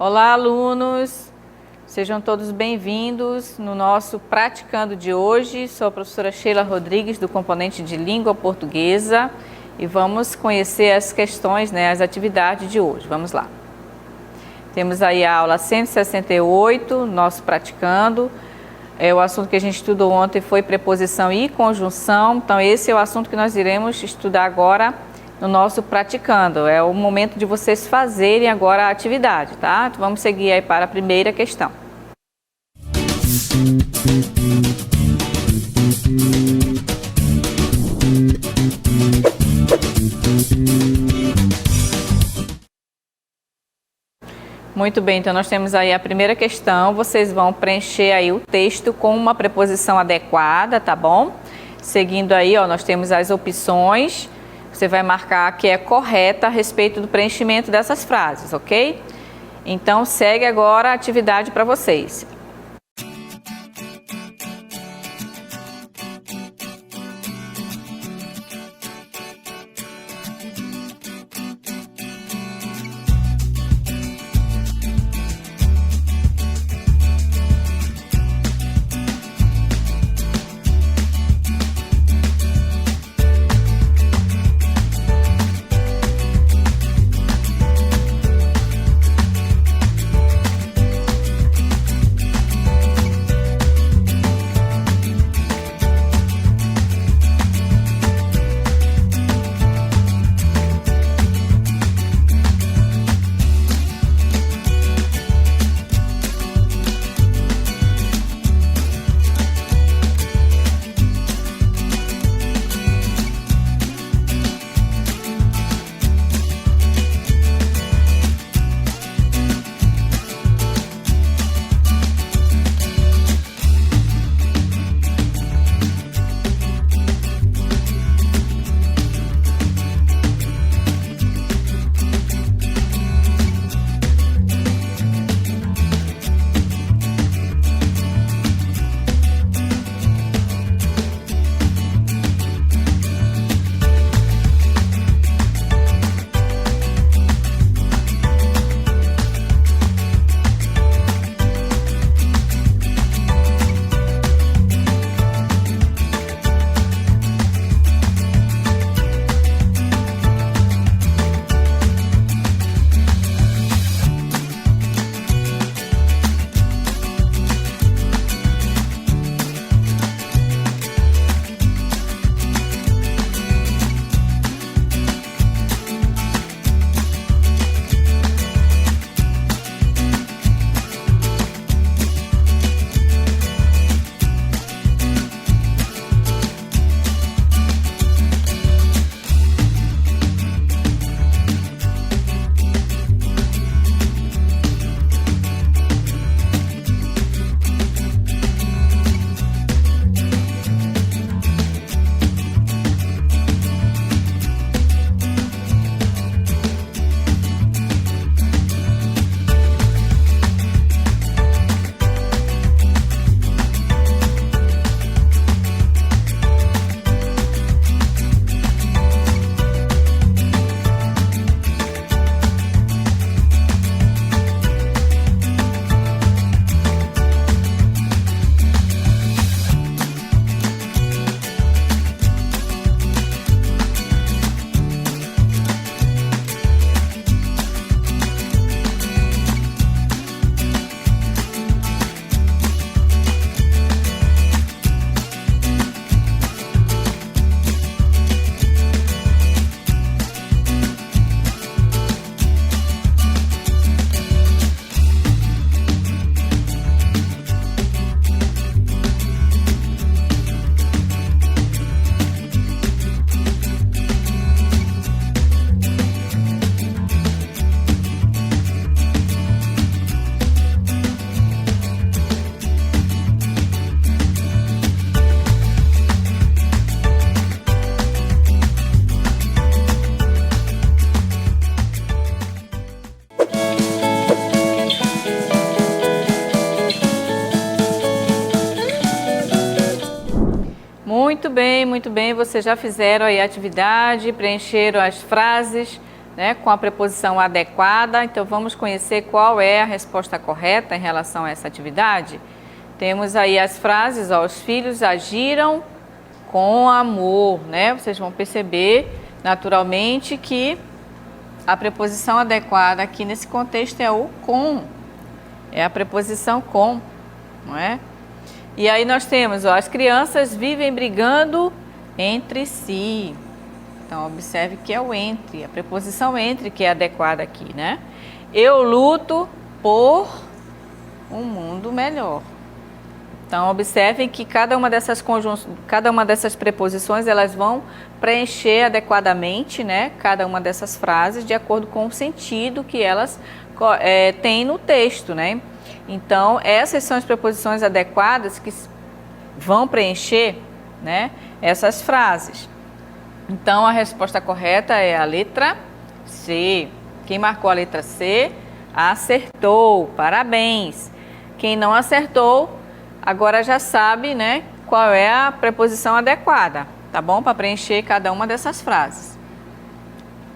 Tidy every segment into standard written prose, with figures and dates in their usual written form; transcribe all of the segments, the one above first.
Olá, alunos! Sejam todos bem-vindos no nosso Praticando de hoje. Sou a professora Sheila Rodrigues, do componente de Língua Portuguesa, e vamos conhecer as questões, as atividades de hoje. Vamos lá. Temos aí a aula 168, nosso Praticando. O assunto que a gente estudou ontem foi preposição e conjunção, então esse é o assunto que nós iremos estudar agora no nosso Praticando. É o momento de vocês fazerem agora a atividade, tá? Então vamos seguir aí para a primeira questão. Muito bem, então nós temos aí a primeira questão. Vocês vão preencher aí o texto com uma preposição adequada, tá bom? Seguindo aí, nós temos as opções. Você vai marcar que é correta a respeito do preenchimento dessas frases, ok? Então, segue agora a atividade para vocês. Muito bem, vocês já fizeram aí a atividade, preencheram as frases, né, com a preposição adequada. Então vamos conhecer qual é a resposta correta em relação a essa atividade. Temos aí as frases, ó, os filhos agiram com amor, né? Vocês vão perceber naturalmente que a preposição adequada aqui nesse contexto é o com, é a preposição com, não é? E aí nós temos, ó, as crianças vivem brigando entre si. Então observe que é o entre, a preposição entre que é adequada aqui, né? Eu luto por um mundo melhor. Então observem que cada uma dessas preposições, elas vão preencher adequadamente, né, cada uma dessas frases de acordo com o sentido que elas têm no texto, né? Então essas são as preposições adequadas que vão preencher, né, essas frases. Então a resposta correta é a letra C. Quem marcou a letra C acertou, parabéns. Quem não acertou, agora já sabe, né, qual é a preposição adequada, tá bom? Para preencher cada uma dessas frases.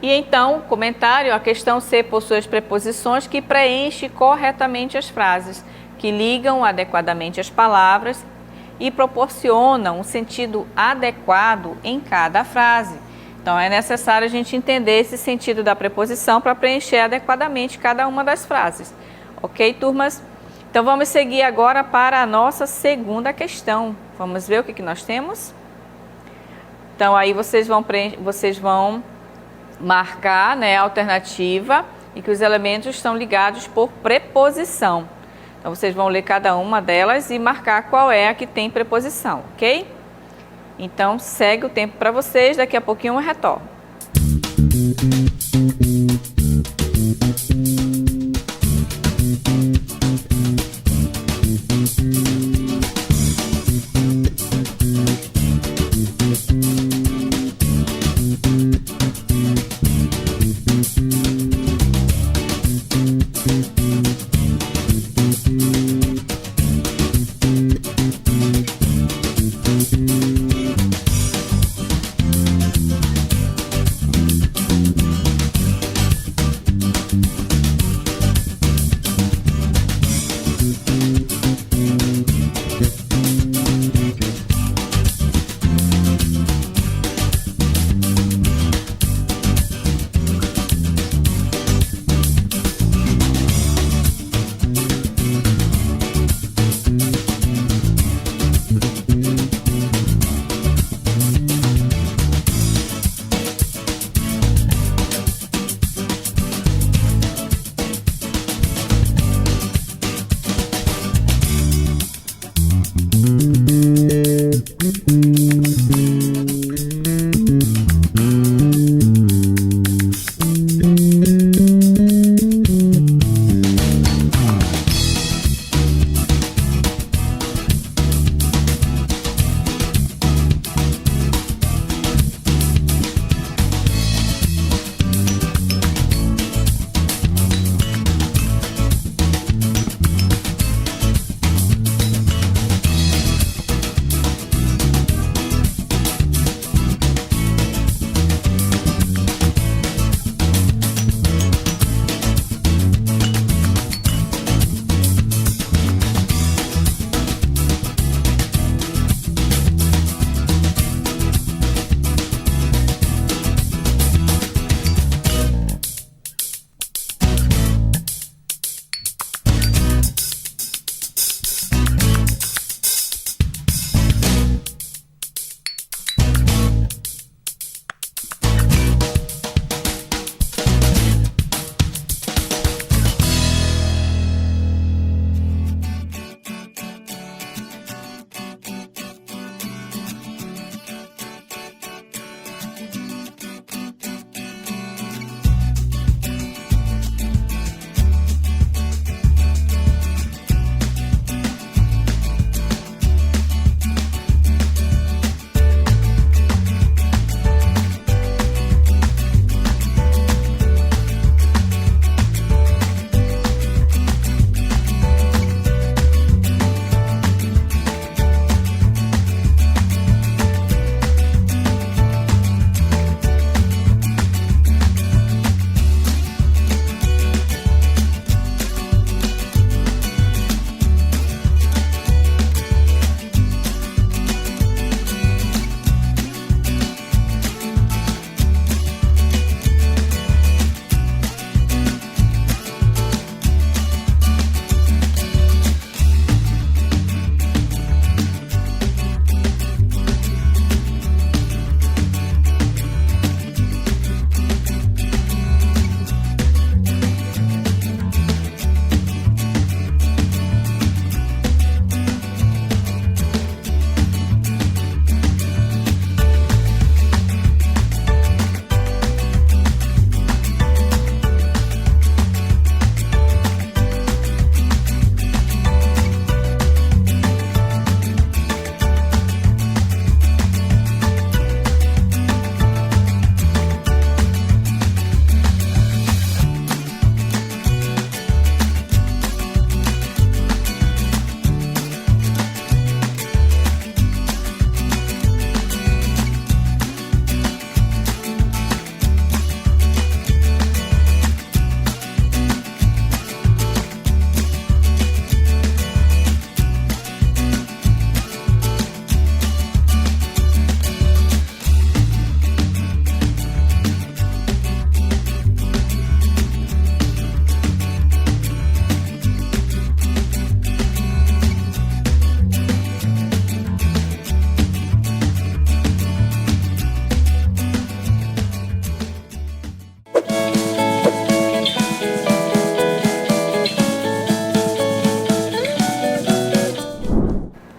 E então, comentário, a questão C possui as preposições que preenchem corretamente as frases, que ligam adequadamente as palavras e proporcionam um sentido adequado em cada frase. Então, é necessário a gente entender esse sentido da preposição para preencher adequadamente cada uma das frases. Ok, turmas? Então, vamos seguir agora para a nossa segunda questão. Vamos ver o que nós temos? Então, aí vocês vão marcar, né, a alternativa e que os elementos estão ligados por preposição. Então, vocês vão ler cada uma delas e marcar qual é a que tem preposição, ok? Então, segue o tempo para vocês, daqui a pouquinho eu retorno.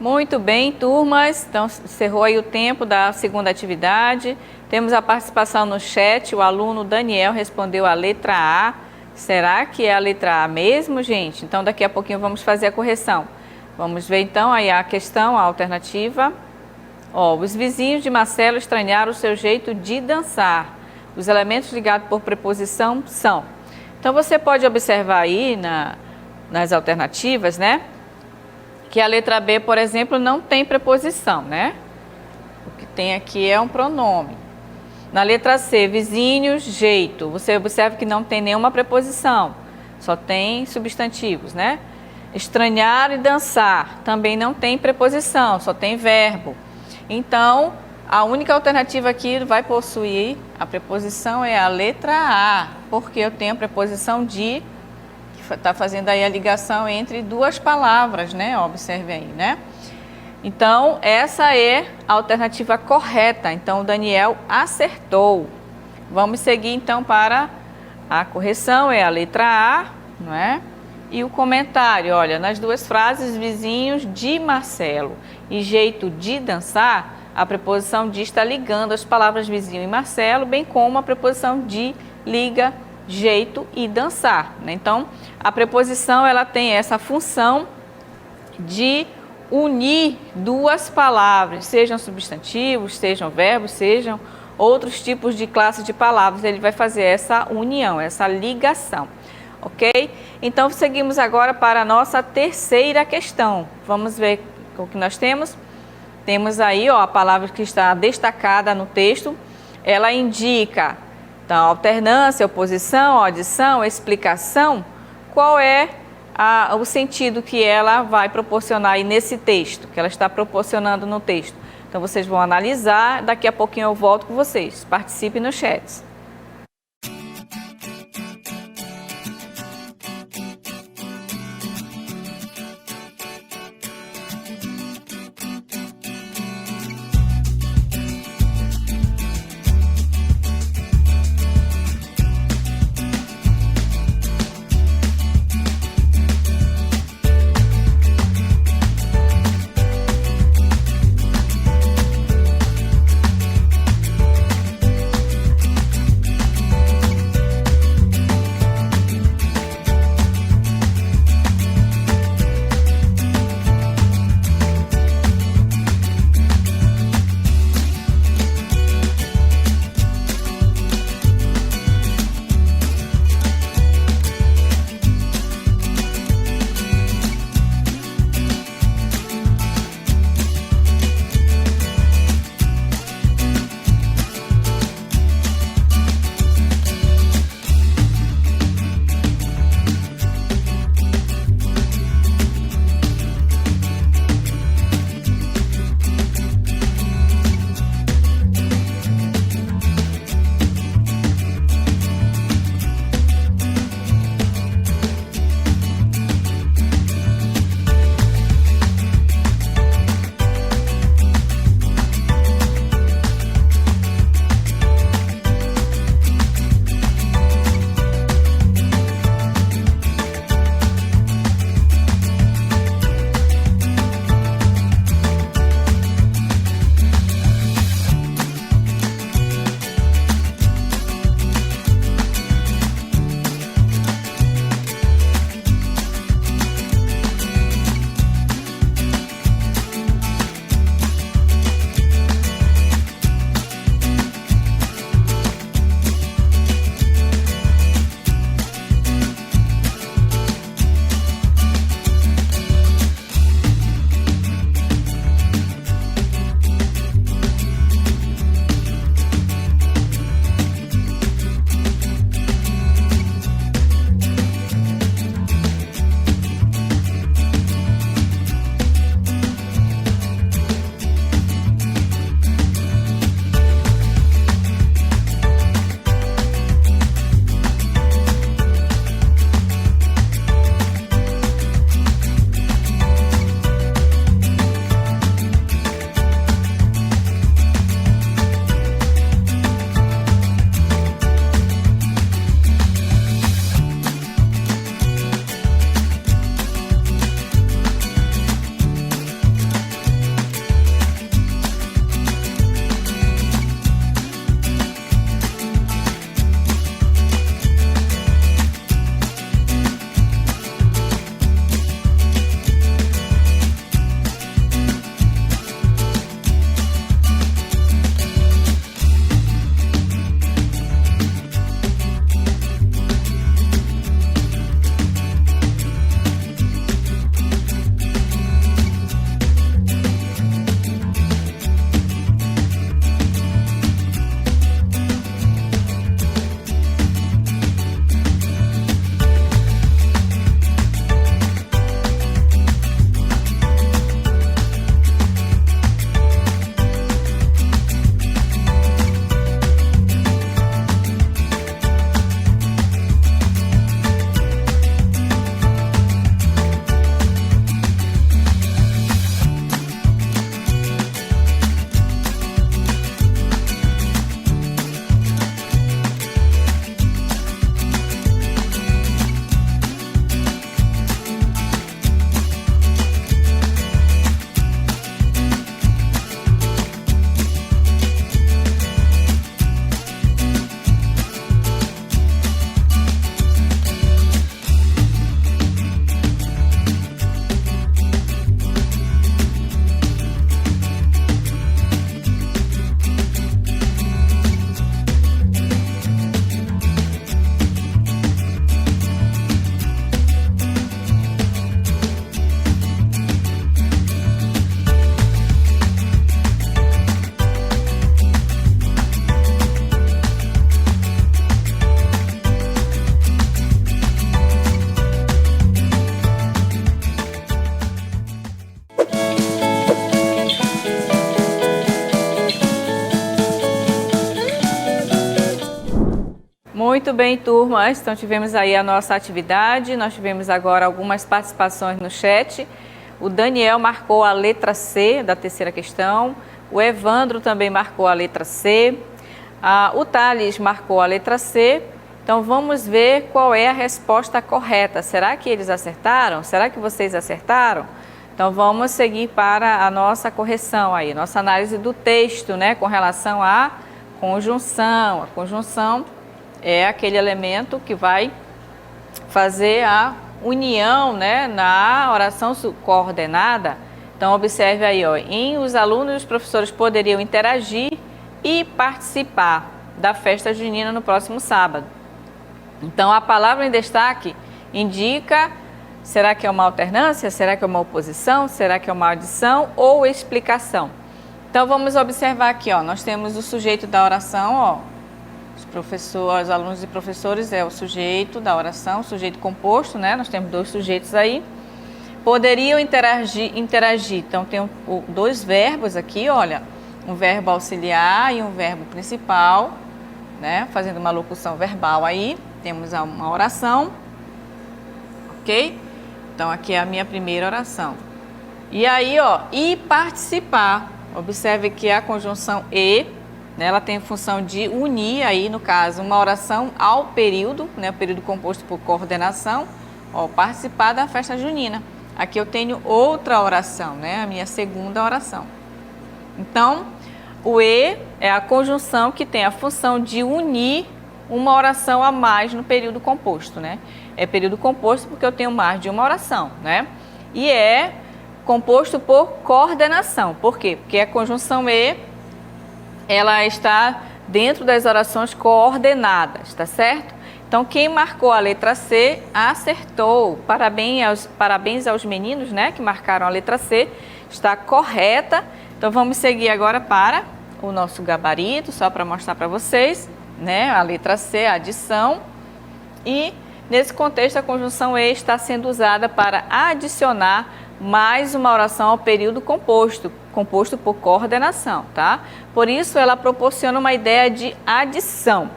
Muito bem, turmas. Então, encerrou aí o tempo da segunda atividade. Temos a participação no chat. O aluno Daniel respondeu a letra A. Será que é a letra A mesmo, gente? Então, daqui a pouquinho vamos fazer a correção. Vamos ver, então, aí a questão, a alternativa. Ó, os vizinhos de Marcelo estranharam o seu jeito de dançar. Os elementos ligados por preposição são. Então, você pode observar aí nas alternativas, né? Que a letra B, por exemplo, não tem preposição, né? O que tem aqui é um pronome. Na letra C, vizinhos, jeito. Você observa que não tem nenhuma preposição, só tem substantivos, né? Estranhar e dançar, também não tem preposição, só tem verbo. Então, a única alternativa aqui vai possuir a preposição é a letra A, porque eu tenho a preposição de, que está fazendo aí a ligação entre duas palavras, né? Observe aí, né? Então, essa é a alternativa correta. Então, o Daniel acertou. Vamos seguir, então, para a correção, é a letra A, não é? E o comentário, olha, nas duas frases, vizinhos de Marcelo e jeito de dançar, a preposição de está ligando as palavras vizinho e Marcelo, bem como a preposição de liga, jeito e dançar, né? Então, a preposição, ela tem essa função de unir duas palavras, sejam substantivos, sejam verbos, sejam outros tipos de classe de palavras, ele vai fazer essa união, essa ligação, ok? Então, seguimos agora para a nossa terceira questão. Vamos ver o que nós temos. Temos aí, ó, a palavra que está destacada no texto, ela indica, então, alternância, oposição, adição, explicação. Qual é o sentido que ela vai proporcionar aí nesse texto, que ela está proporcionando no texto? Então, vocês vão analisar, daqui a pouquinho eu volto com vocês. Participe no chat. Muito bem, turma. Então tivemos aí a nossa atividade, nós tivemos agora algumas participações no chat. O Daniel marcou a letra C da terceira questão, o Evandro também marcou a letra C, o Thales marcou a letra C. Então vamos ver qual é a resposta correta. Será que eles acertaram? Será que vocês acertaram? Então vamos seguir para a nossa correção aí, nossa análise do texto, né, com relação à conjunção. A conjunção é aquele elemento que vai fazer a união, né, na oração coordenada. Então observe aí, ó, os alunos e os professores poderiam interagir e participar da festa junina no próximo sábado. Então a palavra em destaque indica, será que é uma alternância, será que é uma oposição, será que é uma adição ou explicação? Então vamos observar aqui, ó, nós temos o sujeito da oração, ó, os alunos e professores é o sujeito da oração, o sujeito composto, né? Nós temos dois sujeitos aí. Poderiam interagir. Então tem dois verbos aqui, olha, um verbo auxiliar e um verbo principal, né? Fazendo uma locução verbal aí. Temos uma oração, ok? Então aqui é a minha primeira oração. E aí, ó, e participar. Observe que a conjunção e, né, ela tem a função de unir aí, no caso, uma oração ao período, né, o período composto por coordenação, ó, participar da festa junina. Aqui eu tenho outra oração, né, a minha segunda oração. Então, o e é a conjunção que tem a função de unir uma oração a mais no período composto, né? É período composto porque eu tenho mais de uma oração, né? E é composto por coordenação. Por quê? Porque a conjunção e, ela está dentro das orações coordenadas, tá certo? Então, quem marcou a letra C acertou. Parabéns aos meninos, né, que marcaram a letra C. Está correta. Então, vamos seguir agora para o nosso gabarito, só para mostrar para vocês, né, a letra C, a adição. E, nesse contexto, a conjunção e está sendo usada para adicionar mais uma oração ao período composto por coordenação, tá? Por isso, ela proporciona uma ideia de adição.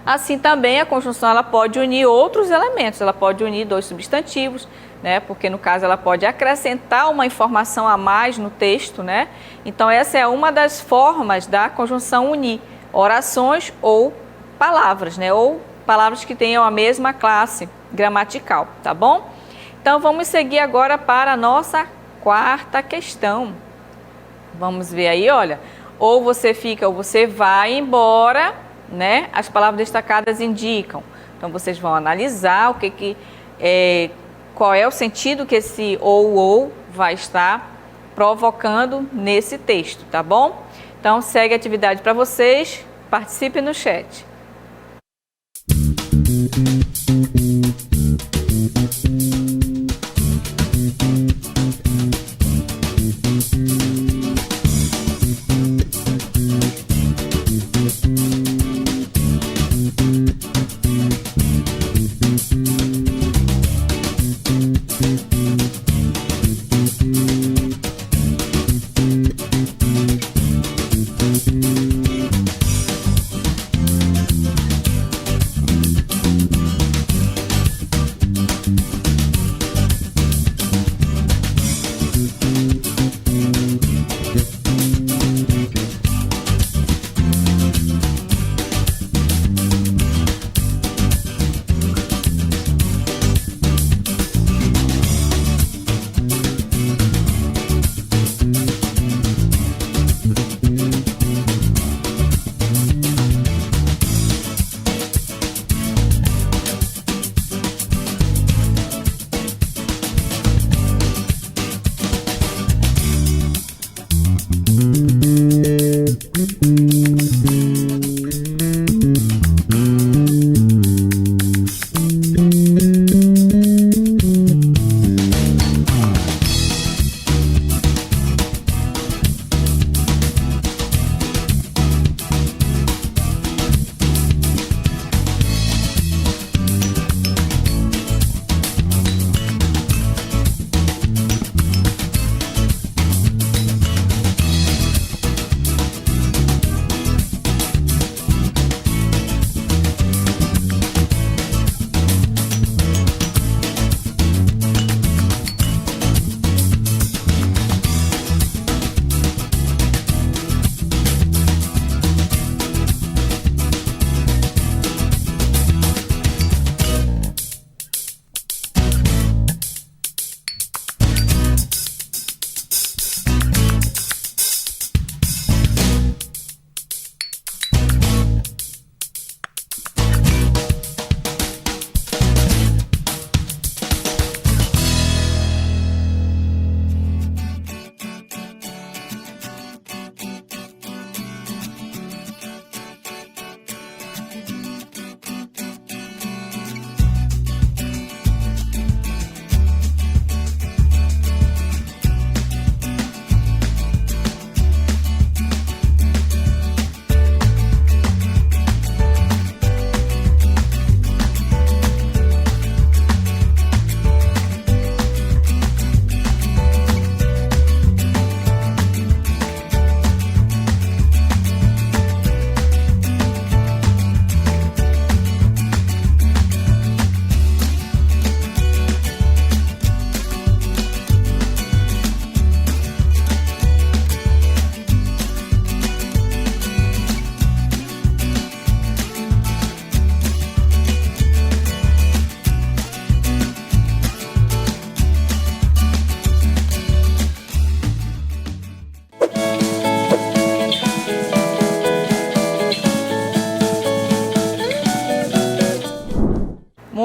Assim também, a conjunção ela pode unir outros elementos, ela pode unir dois substantivos, né? Porque no caso ela pode acrescentar uma informação a mais no texto, né? Então essa é uma das formas da conjunção unir orações ou palavras, né? Ou palavras que tenham a mesma classe gramatical, tá bom? Então vamos seguir agora para a nossa quarta questão. Vamos ver aí, olha, ou você fica ou você vai embora, né? As palavras destacadas indicam. Então vocês vão analisar o qual é o sentido que esse ou vai estar provocando nesse texto, tá bom? Então segue a atividade para vocês, participe no chat.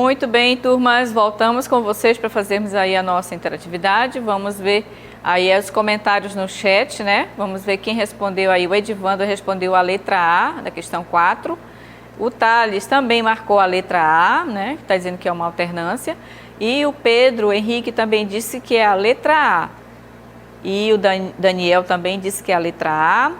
Muito bem, turmas, voltamos com vocês para fazermos aí a nossa interatividade. Vamos ver aí os comentários no chat, né? Vamos ver quem respondeu aí. O Edivando respondeu a letra A, da questão 4. O Thales também marcou a letra A, né? Está dizendo que é uma alternância. E o Pedro Henrique também disse que é a letra A. E o Daniel também disse que é a letra A.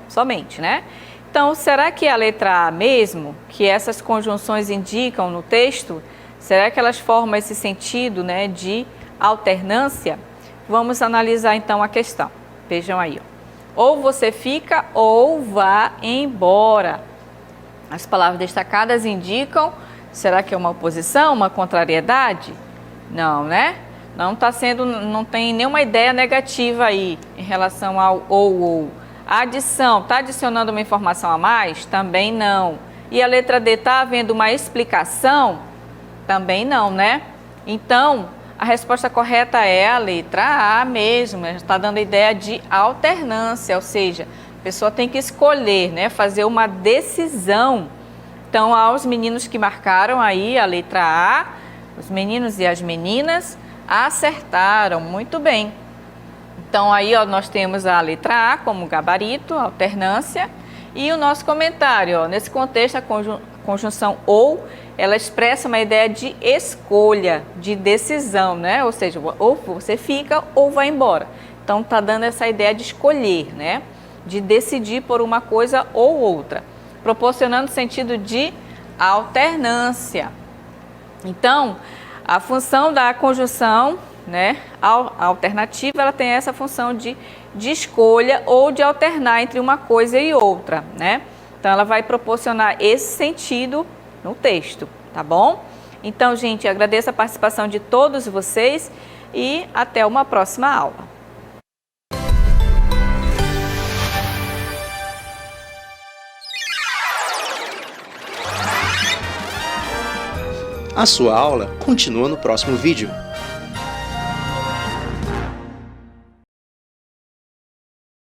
Somente, né? Então, será que é a letra A mesmo, que essas conjunções indicam no texto, será que elas formam esse sentido, né, de alternância? Vamos analisar então a questão. Vejam aí, ó. Ou você fica ou vá embora. As palavras destacadas indicam, será que é uma oposição, uma contrariedade? Não, né? Não tem nenhuma ideia negativa aí em relação ao ou. A adição, está adicionando uma informação a mais? Também não. E a letra D, está havendo uma explicação? Também não, né? Então, a resposta correta é a letra A mesmo. Está dando a ideia de alternância, ou seja, a pessoa tem que escolher, né? Fazer uma decisão. Então, aos meninos que marcaram aí a letra A, os meninos e as meninas acertaram muito bem. Então, aí ó, nós temos a letra A como gabarito, alternância, e o nosso comentário. Ó, nesse contexto, a conjunção ou, ela expressa uma ideia de escolha, de decisão, né? Ou seja, ou você fica ou vai embora. Então, está dando essa ideia de escolher, né? De decidir por uma coisa ou outra, proporcionando sentido de alternância. Então, a função da conjunção, né, a alternativa, ela tem essa função de escolha ou de alternar entre uma coisa e outra, né? Então, ela vai proporcionar esse sentido no texto, tá bom? Então, gente, agradeço a participação de todos vocês e até uma próxima aula. A sua aula continua no próximo vídeo.